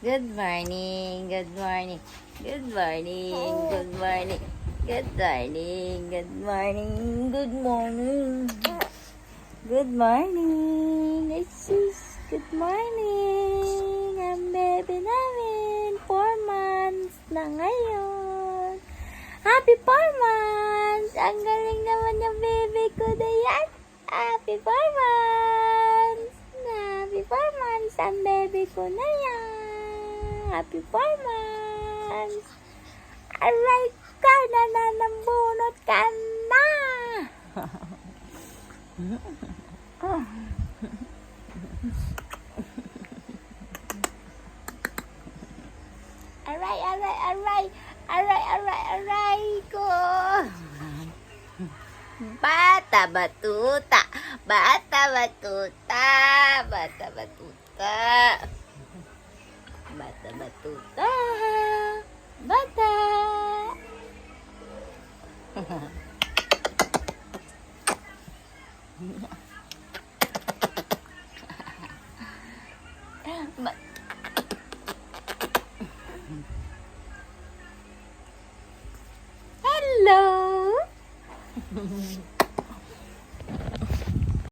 Good morning. Good morning. Good morning. Good morning. Good morning. Good morning. Good morning. Good morning. Jesus. Good morning. Ang baby namin. 4 months na ngayon. Happy 4 months. Ang galing naman yung baby ko na yan. Happy 4 months. Happy 4 months ang baby ko na yan. Happy 4 months. Aray ka na nambunot ka na. Aray, aray, aray. Aray, aray, aray ko. Bata batuta. Bata batuta. Bata batuta. Bata batuta. Bata. Hello.